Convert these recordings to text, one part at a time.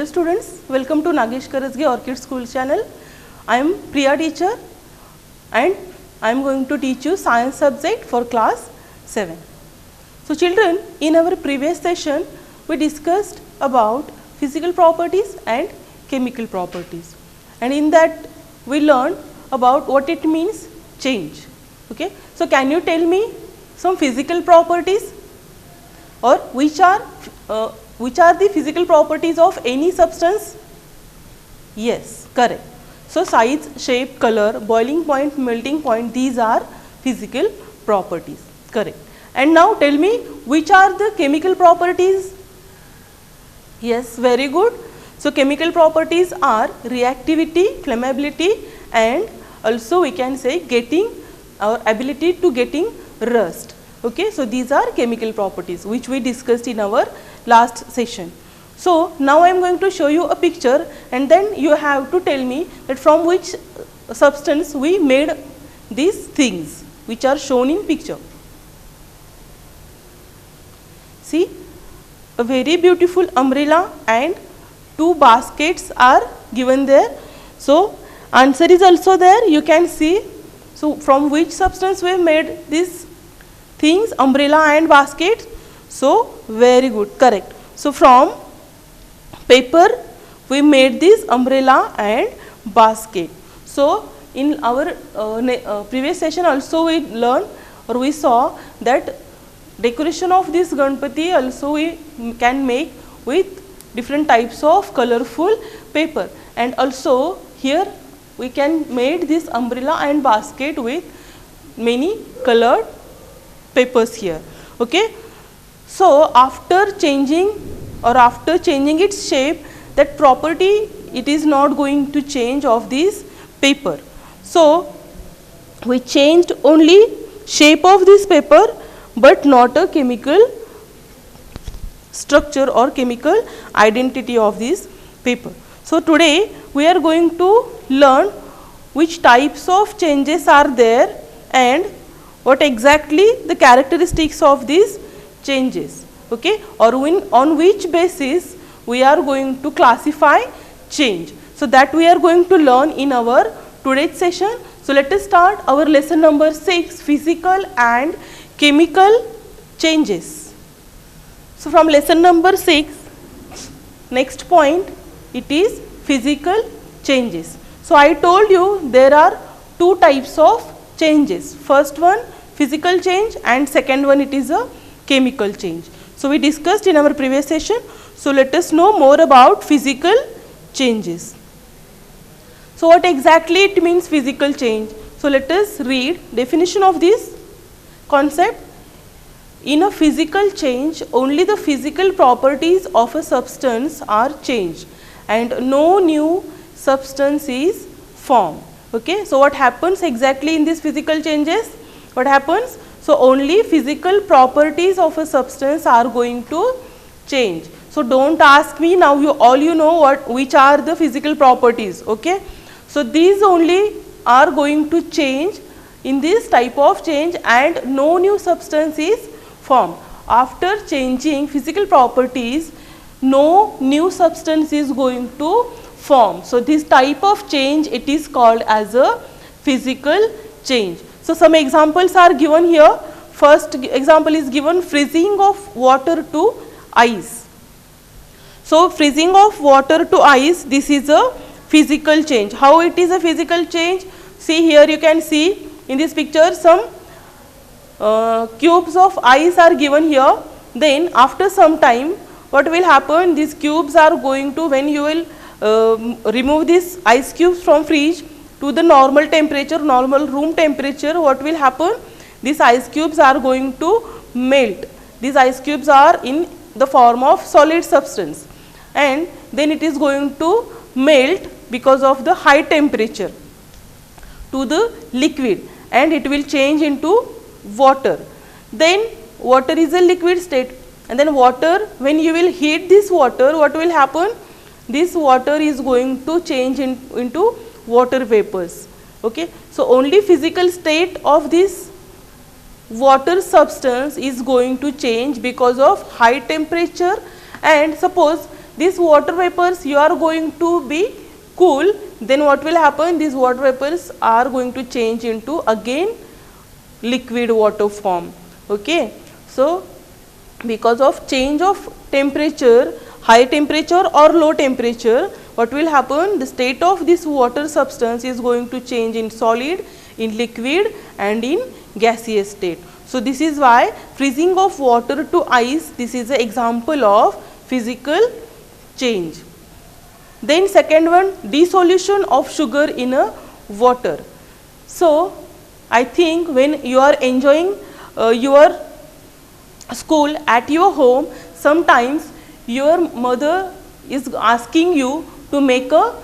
Hello students, welcome to Nagesh Karasge Orchid School channel. I am Priya teacher and I am going to teach you science subject for class 7. So children, in our previous session we discussed about physical properties and chemical properties, and in that we learned about what it means change. Okay. So can you tell me some physical properties, or which are the physical properties of any substance? Yes, correct. So size, shape, color, boiling point, melting point, these are physical properties, correct. And now tell me, which are the chemical properties? Yes, very good. So chemical properties are reactivity, flammability, and also we can say getting our ability to getting rust. Okay, so these are chemical properties which we discussed in our last session. So now I am going to show you a picture, and then you have to tell me that from which substance we made these things which are shown in picture. See, a very beautiful umbrella and two baskets are given there. So answer is also there, you can see. So from which substance we made these things, umbrella and basket? So very good, correct. So from paper we made this umbrella and basket. So in our previous session also we learned, or we saw that decoration of this Ganpati also we can make with different types of colorful paper, and also here we can made this umbrella and basket with many colored papers here. Okay. So after changing its shape, that property it is not going to change of this paper. So we changed only shape of this paper, but not a chemical structure or chemical identity of this paper. So today we are going to learn which types of changes are there and what exactly the characteristics of these changes. Okay, or on which basis we are going to classify change. So that we are going to learn in our today's session. So let us start our lesson number 6, physical and chemical changes. So from lesson number 6, next point, it is physical changes. So I told you there are two types of changes. First one physical change, and second one it is a chemical change. So we discussed in our previous session. So let us know more about physical changes. So what exactly it means physical change? So let us read definition of this concept. In a physical change, only the physical properties of a substance are changed and no new substance is formed. Okay. So what happens exactly in these physical changes? What happens? So only physical properties of a substance are going to change. So don't ask me now, all you know which are the physical properties. Okay. So these only are going to change in this type of change, and no new substance is formed. After changing physical properties, no new substance is going to form. So this type of change, it is called as a physical change. So some examples are given here. First example is given, freezing of water to ice. So freezing of water to ice, this is a physical change. How it is a physical change? See here, you can see in this picture some cubes of ice are given here. Then after some time, what will happen? These cubes are going to, when you will remove these ice cubes from fridge to the normal temperature, normal room temperature, what will happen? These ice cubes are going to melt. These ice cubes are in the form of solid substance, and then it is going to melt because of the high temperature to the liquid, and it will change into water. Then water is a liquid state, and then water, when you will heat this water, what will happen? This water is going to change into water vapors. Okay. So only physical state of this water substance is going to change because of high temperature, and suppose these water vapors you are going to be cool, then what will happen? These water vapors are going to change into again liquid water form. Okay. So, because of change of temperature, high temperature or low temperature, what will happen? The state of this water substance is going to change in solid, in liquid and in gaseous state. So, this is why freezing of water to ice, this is an example of physical change. Then second one, dissolution of sugar in a water. So, I think when you are enjoying your school at your home, sometimes your mother is asking you to make a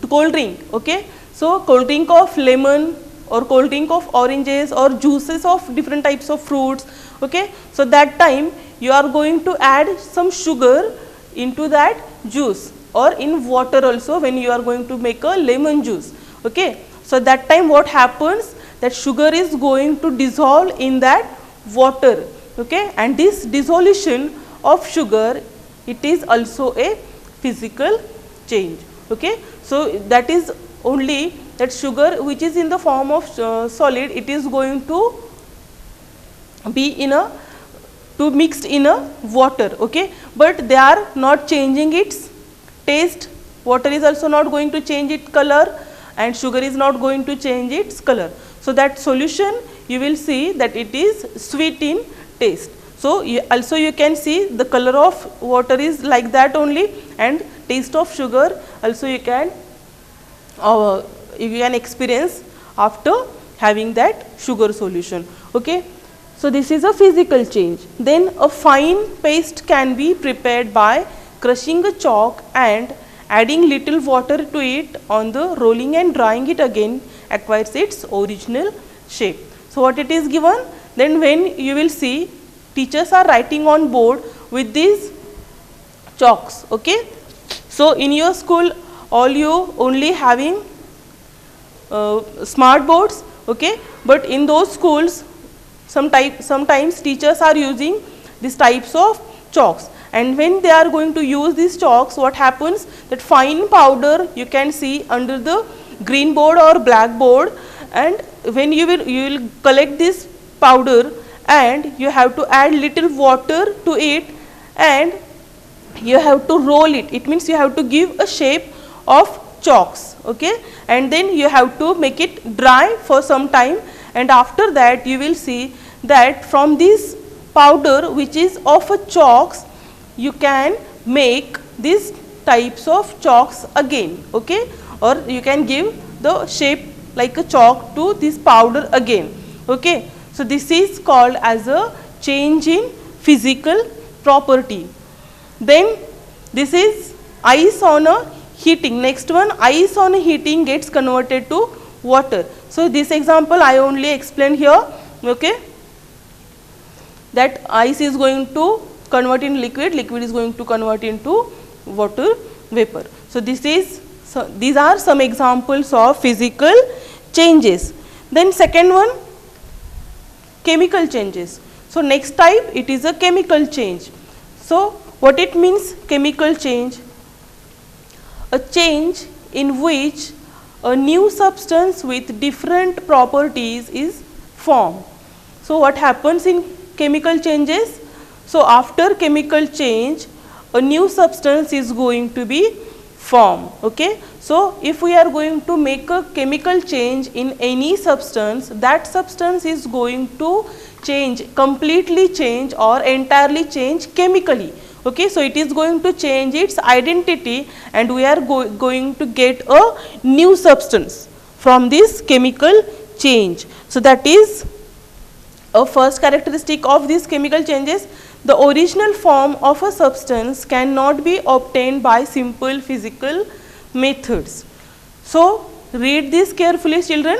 cold drink. Okay. So, cold drink of lemon or cold drink of oranges or juices of different types of fruits. Okay. So, that time you are going to add some sugar into that juice or in water also when you are going to make a lemon juice. Okay. So, that time what happens, that sugar is going to dissolve in that water. Okay. And this dissolution of sugar, it is also a physical change. Okay. So, that is only that sugar which is in the form of solid, it is going to be in a mixed in a water. Okay. But they are not changing its taste, water is also not going to change its color and sugar is not going to change its color. So, that solution you will see that it is sweet in taste. So, also you can see the color of water is like that only, and taste of sugar also you can experience after having that sugar solution. Okay. So, this is a physical change. Then a fine paste can be prepared by crushing a chalk and adding little water to it on the rolling and drying it again acquires its original shape. So, what it is given? Then when you will see teachers are writing on board with these chalks. Okay. So, in your school all you only having smart boards. Okay. But in those schools sometimes teachers are using these types of chalks, and when they are going to use these chalks, what happens, that fine powder you can see under the green board or black board, and when you will collect this powder and you have to add little water to it and you have to roll it. It means you have to give a shape of chalks. Okay. And then you have to make it dry for some time, and after that you will see that from this powder which is of a chalks, you can make these types of chalks again. Okay. Or you can give the shape like a chalk to this powder again. Okay. So, this is called as a change in physical property. Then this is ice on a heating. Next one, ice on a heating gets converted to water. So, this example I only explained here. Okay. That ice is going to convert in liquid, liquid is going to convert into water vapor. So, these are some examples of physical changes. Then second one, chemical changes. So, next type, it is a chemical change. So, what it means, chemical change? A change in which a new substance with different properties is formed. So, what happens in chemical changes? So, after chemical change, a new substance is going to be formed. Okay. So, if we are going to make a chemical change in any substance, that substance is going to change, completely change or entirely change chemically. Okay. So, it is going to change its identity and we are going to get a new substance from this chemical change. So, that is a first characteristic of these chemical changes. The original form of a substance cannot be obtained by simple physical methods. So, read this carefully, children.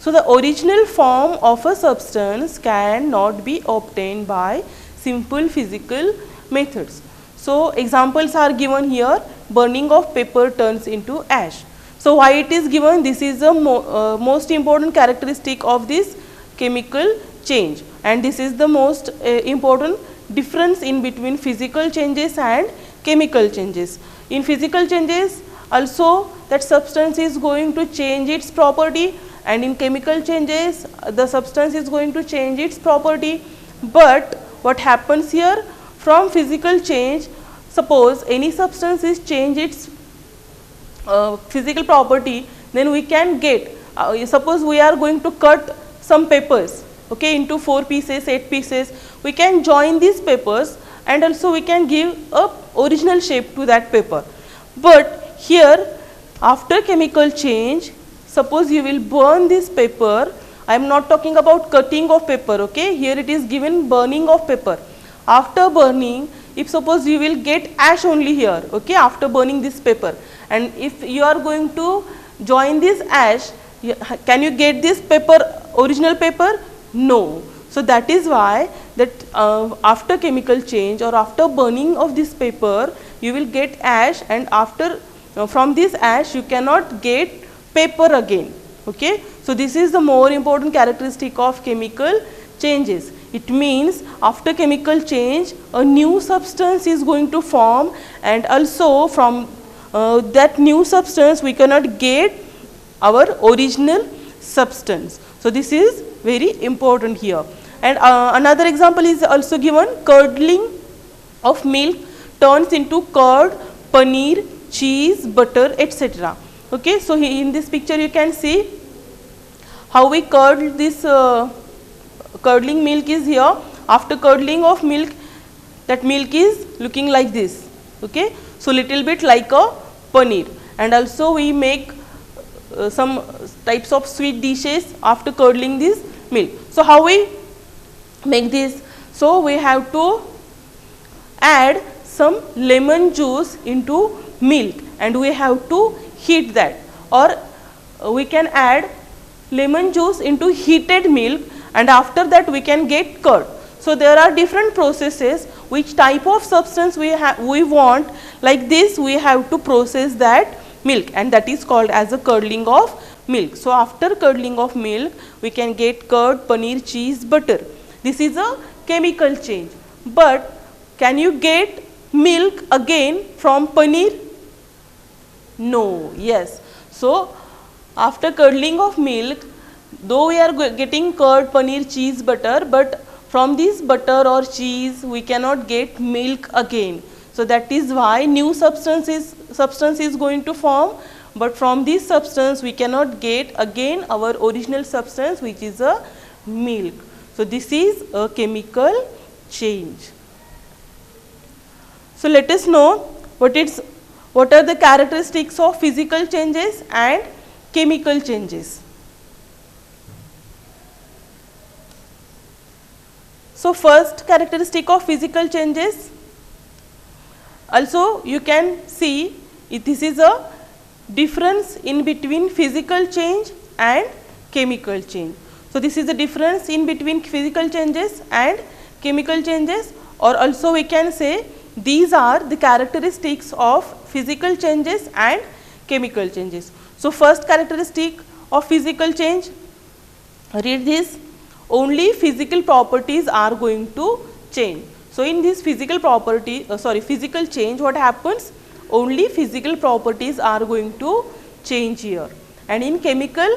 So, the original form of a substance cannot be obtained by simple physical methods. So, examples are given here. Burning of paper turns into ash. So, why it is given? This is the most important characteristic of this chemical change, and this is the most important difference in between physical changes and chemical changes. In physical changes also that substance is going to change its property, and in chemical changes the substance is going to change its property. But what happens here, from physical change, suppose any substance is change its physical property, then we can get, suppose we are going to cut some papers, okay, into 4 pieces, 8 pieces, we can join these papers and also we can give a original shape to that paper. But here after chemical change, suppose you will burn this paper, I am not talking about cutting of paper, okay, here it is given burning of paper. After burning, if suppose you will get ash only here, okay, after burning this paper, and if you are going to join this ash, can you get this paper, original paper? No. So that is why that after chemical change or after burning of this paper, you will get ash, and after from this ash you cannot get paper again, okay. So this is the more important characteristic of chemical changes. It means after chemical change a new substance is going to form, and also from that new substance we cannot get our original substance. So this is very important here. And another example is also given, curdling of milk turns into curd, paneer, cheese, butter, etc. Okay, so in this picture you can see how we curdle this curdling milk is here. After curdling of milk, that milk is looking like this, okay. So little bit like a paneer, and also we make some types of sweet dishes after curdling this milk. So how we make this? So we have to add some lemon juice into milk and we have to heat that, or we can add lemon juice into heated milk and after that we can get curd. So there are different processes, which type of substance we want, like this we have to process that milk, and that is called as a curdling of milk. So after curdling of milk we can get curd, paneer, cheese, butter. This is a chemical change. But can you get milk again from paneer? No. Yes. So after curdling of milk, though we are getting curd, paneer, cheese, butter, but from this butter or cheese we cannot get milk again. So that is why new substance is going to form, but from this substance we cannot get again our original substance, which is a milk. So this is a chemical change. So let us know what are the characteristics of physical changes and chemical changes. So first characteristic of physical changes, also you can see this is a difference in between physical change and chemical change. So this is the difference in between physical changes and chemical changes, or also we can say these are the characteristics of physical changes and chemical changes. So first characteristic of physical change, read this: only physical properties are going to change. So in this physical change, what happens? Only physical properties are going to change here. And in chemical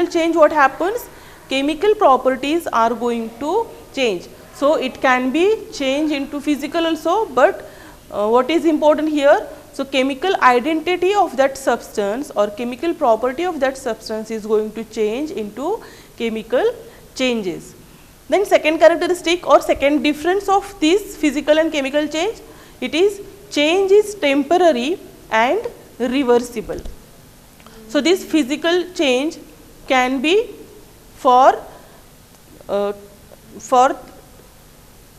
change, what happens? Chemical properties are going to change. So it can be changed into physical also, but what is important here? So chemical identity of that substance or chemical property of that substance is going to change into chemical changes. Then second characteristic or second difference of this physical and chemical change, it is change is temporary and reversible. So this physical change can be for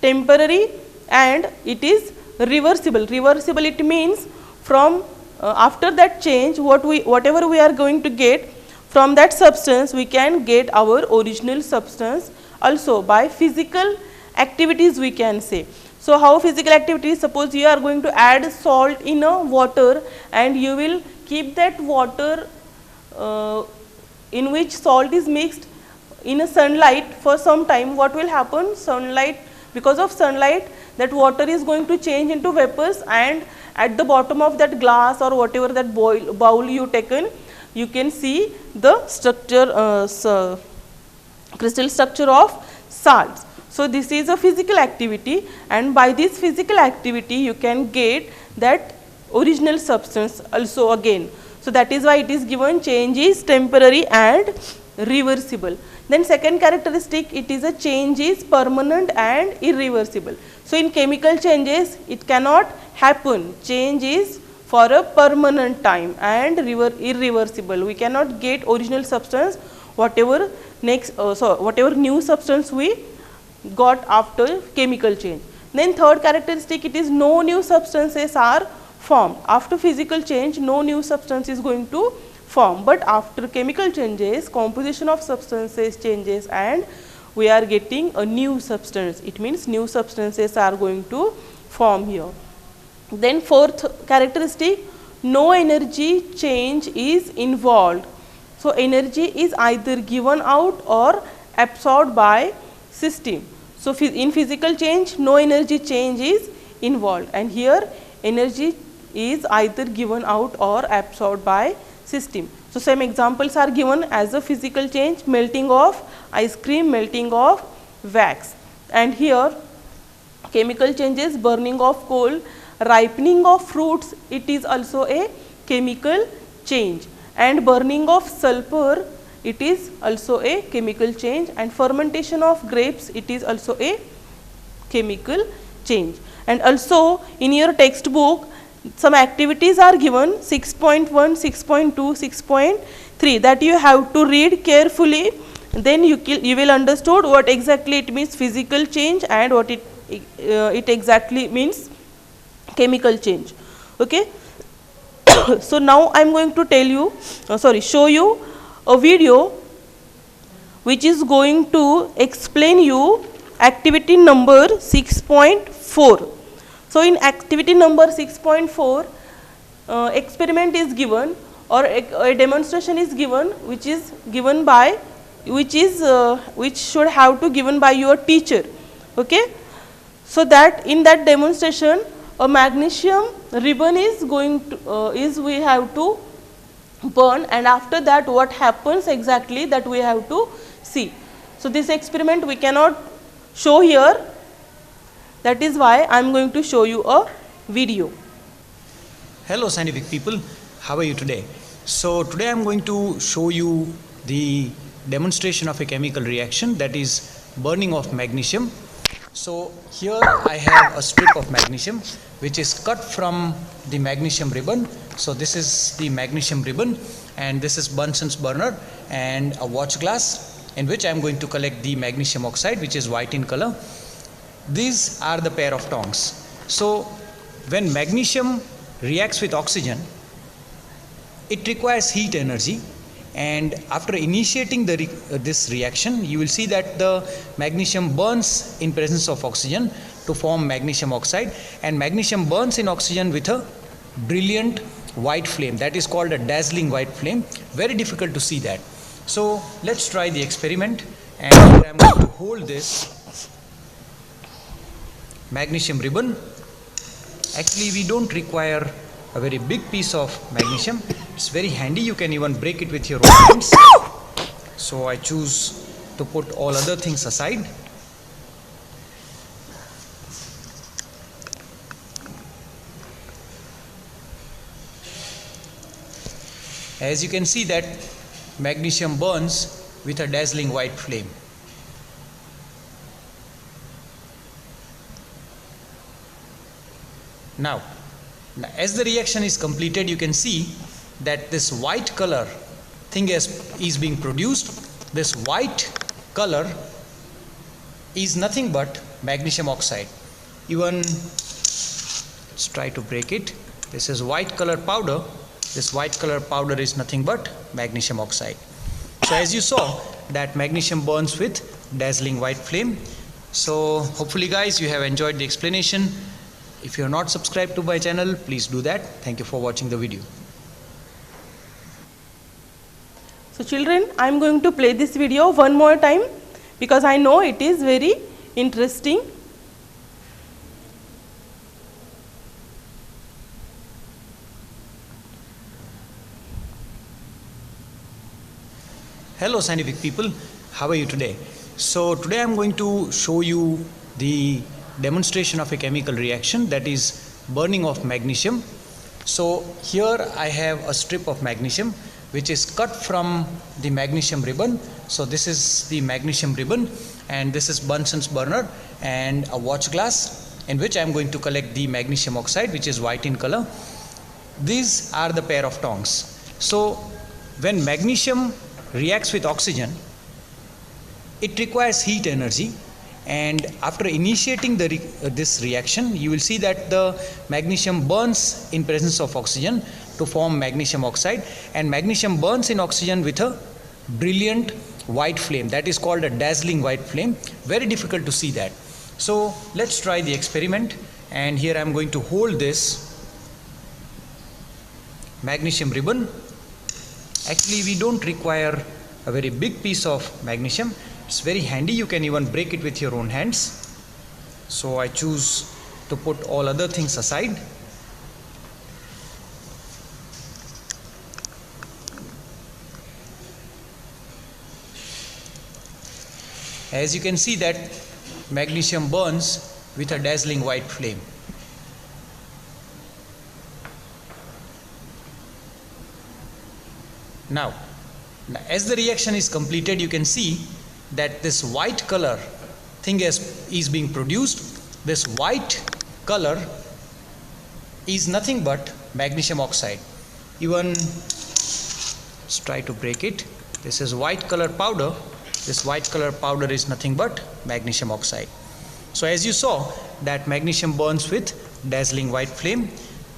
temporary and it is reversible. Reversible, it means from after that change whatever we are going to get from that substance, we can get our original substance also by physical activities, we can say. So how physical activities? Suppose you are going to add salt in a water and you will keep that water in which salt is mixed in a sunlight for some time. What will happen? Sunlight, because of sunlight, that water is going to change into vapors, and at the bottom of that glass or whatever that bowl you taken, you can see the structure, crystal structure of salts. So, this is a physical activity, and by this physical activity you can get that original substance also again. So, that is why it is given change is temporary and reversible. Then second characteristic, it is a change is permanent and irreversible. So, in chemical changes it cannot happen, change is for a permanent time and irreversible. We cannot get original substance whatever next, whatever new substance we got after chemical change. Then third characteristic, it is no new substances are formed. After physical change, no new substance is going to form, but after chemical changes, composition of substances changes and we are getting a new substance. It means new substances are going to form here. Then fourth characteristic, no energy change is involved. So, energy is either given out or absorbed by system. So, in physical change, no energy change is involved, and here energy is either given out or absorbed by system. So, some examples are given as a physical change: melting of ice cream, melting of wax, and here chemical changes: burning of coal, ripening of fruits, it is also a chemical change, and burning of sulfur, it is also a chemical change, and fermentation of grapes, it is also a chemical change. And also in your textbook some activities are given 6.1, 6.2, 6.3 that you have to read carefully, then you will understood what exactly it means physical change and what it exactly means chemical change. Okay. So, now I am going to tell you, show you a video which is going to explain you activity number 6.4. So, in activity number 6.4, experiment is given or a demonstration is given, which is given by which should have to given by your teacher. Okay. So, that in that demonstration a magnesium ribbon is going to we have to burn, and after that what happens exactly that we have to see. So, this experiment we cannot show here, that is why I am going to show you a video. Hello scientific people, how are you today? So, today I am going to show you the demonstration of a chemical reaction, that is burning of magnesium. So, here I have a strip of magnesium which is cut from the magnesium ribbon. So, this is the magnesium ribbon and this is Bunsen's burner and a watch glass in which I am going to collect the magnesium oxide, which is white in color. These are the pair of tongs. So, when magnesium reacts with oxygen, it requires heat energy, and after initiating this reaction, you will see that the magnesium burns in presence of oxygen to form magnesium oxide, and magnesium burns in oxygen with a brilliant white flame, that is called a dazzling white flame. Very difficult to see that. So, let us try the experiment, and I am going to hold this magnesium ribbon. Actually, we don't require a very big piece of magnesium. It's very handy, you can even break it with your own hands. So, I choose to put all other things aside. As you can see that magnesium burns with a dazzling white flame. Now, as the reaction is completed, you can see that this white color thing is being produced. This white color is nothing but magnesium oxide. Even, let's try to break it. This is white color powder. This white color powder is nothing but magnesium oxide. So, as you saw that magnesium burns with dazzling white flame. So, hopefully guys you have enjoyed the explanation. If you are not subscribed to my channel, please do that. Thank you for watching the video. So, children, I am going to play this video one more time because I know it is very interesting. Hello scientific people, how are you today? So today I'm going to show you the demonstration of a chemical reaction, that is burning of magnesium. So here I have a strip of magnesium which is cut from the magnesium ribbon. So this is the magnesium ribbon and this is Bunsen's burner and a watch glass in which I am going to collect the magnesium oxide, which is white in color. These are the pair of tongs. So when magnesium reacts with oxygen, it requires heat energy, and after initiating this reaction, you will see that the magnesium burns in presence of oxygen to form magnesium oxide, and magnesium burns in oxygen with a brilliant white flame, that is called a dazzling white flame. Very difficult to see that. So let's try the experiment, and here I am going to hold this magnesium ribbon. Actually we don't require a very big piece of magnesium. It's very handy, you can even break it with your own hands. So I choose to put all other things aside. As you can see that magnesium burns with a dazzling white flame. Now, as the reaction is completed, you can see that this white color thing is being produced. This white color is nothing but magnesium oxide. Even let's try to break it. This is white color powder. This white color powder is nothing but magnesium oxide. So as you saw that magnesium burns with dazzling white flame.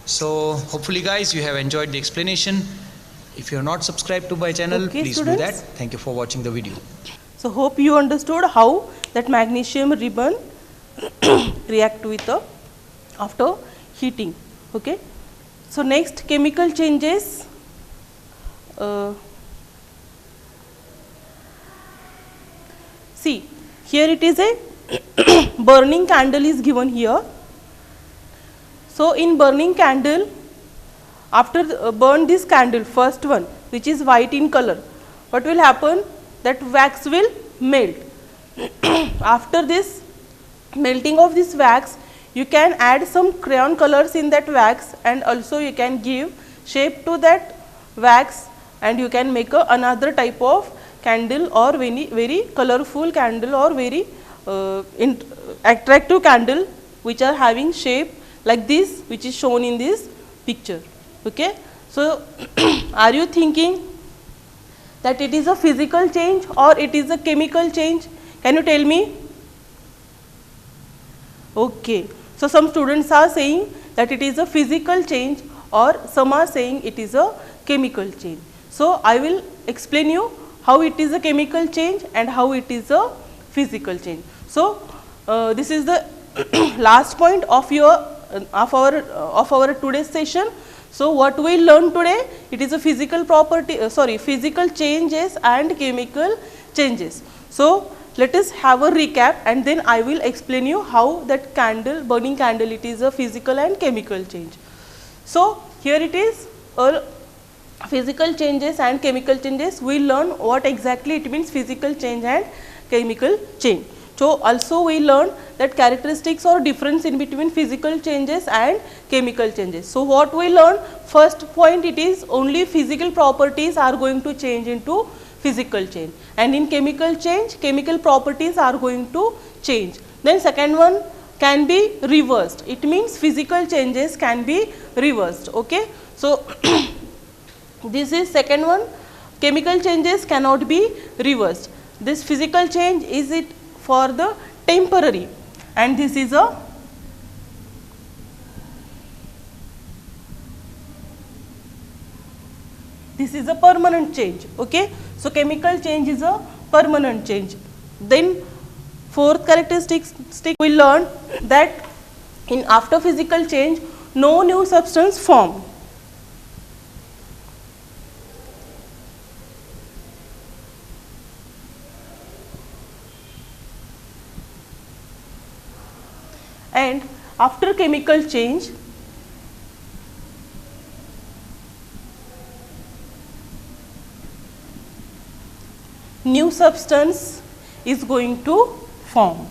So hopefully guys you have enjoyed the explanation. If you are not subscribed to my channel, please do that. Thank you for watching the video. So hope you understood how that magnesium ribbon react with the after heating. Okay. So next, chemical changes. See, here it is a burning candle is given here. So in burning candle, after burn this candle, first one which is white in color, what will happen? That wax will melt. After this melting of this wax, you can add some crayon colors in that wax, and also you can give shape to that wax, and you can make another type of candle, or very colorful candle, or very attractive candle which are having shape like this, which is shown in this picture. Okay. So are you thinking that it is a physical change or it is a chemical change? Can you tell me? Okay. So some students are saying that it is a physical change, or some are saying it is a chemical change. So I will explain you how it is a chemical change and how it is a physical change. So this is the last point of our today's session. So what we learned today, it is a physical physical changes and chemical changes. So let us have a recap, and then I will explain you how that candle, burning candle, it is a physical and chemical change. So here it is, physical changes and chemical changes. We learn what exactly it means, physical change and chemical change. So also we learned that characteristics or difference in between physical changes and chemical changes. So what we learned, first point, it is only physical properties are going to change into physical change, and in chemical change, chemical properties are going to change. Then second one can be reversed. It means physical changes can be reversed. Okay. So this is second one, chemical changes cannot be reversed. This physical change is it for the temporary, and this is a permanent change. Okay. So chemical change is a permanent change. Then fourth characteristic we learned that in after physical change, no new substance formed. And after chemical change, new substance is going to form.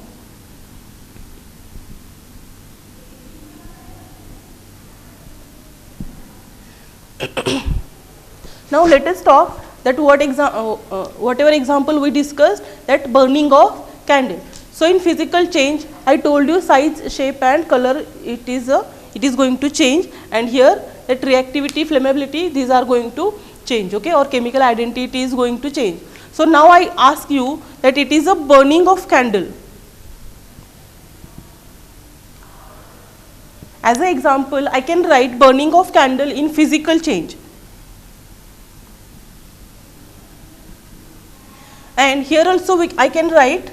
Now let us talk that whatever example we discussed, that burning of candle. So in physical change, I told you size, shape and color it is going to change, and here that reactivity, flammability, these are going to change, okay, or chemical identity is going to change. So now I ask you that it is a burning of candle. As an example, I can write burning of candle in physical change. And here also I can write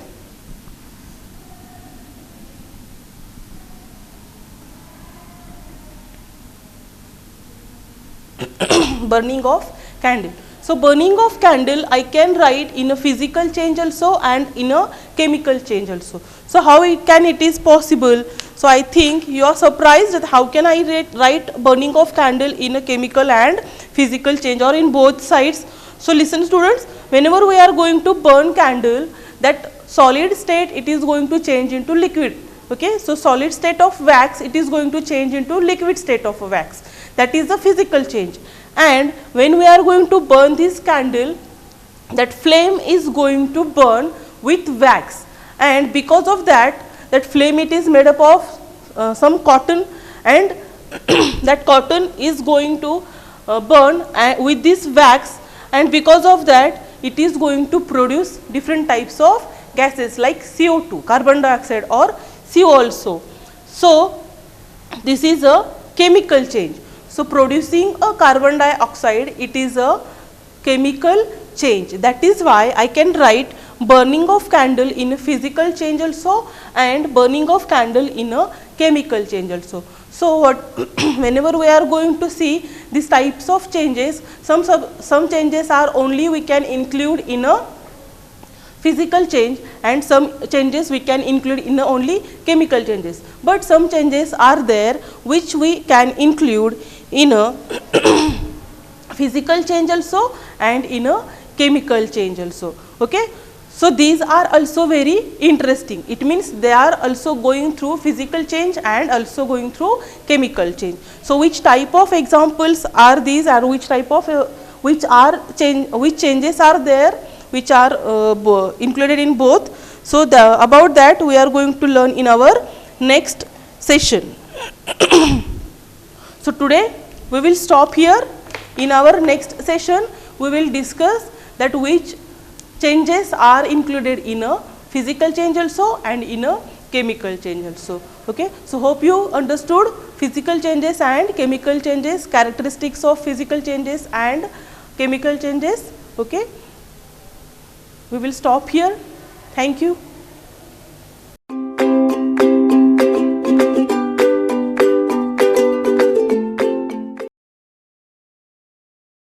burning of candle. So burning of candle I can write in a physical change also and in a chemical change also. So how it is possible? So I think you are surprised that how can I write burning of candle in a chemical and physical change or in both sides. So listen students, whenever we are going to burn candle, that solid state it is going to change into liquid. Okay, so solid state of wax it is going to change into liquid state of wax. That is the physical change. And when we are going to burn this candle, that flame is going to burn with wax, and because of that, that flame it is made up of some cotton, and that cotton is going to burn with this wax, and because of that it is going to produce different types of gases like CO2, carbon dioxide or CO also. So this is a chemical change. So producing a carbon dioxide, it is a chemical change. That is why I can write burning of candle in a physical change also and burning of candle in a chemical change also. So whenever we are going to see these types of changes, some changes are only we can include in a physical change, and some changes we can include in only chemical changes. But some changes are there which we can include in a physical change also and in a chemical change also. Okay. So these are also very interesting. It means they are also going through physical change and also going through chemical change. So which type of examples are these, or which type of which changes are there which are included in both? So about that we are going to learn in our next session. So today we will stop here. In our next session we will discuss that which changes are included in a physical change also and in a chemical change also. Okay. So hope you understood physical changes and chemical changes, characteristics of physical changes and chemical changes. Okay. We will stop here. Thank you.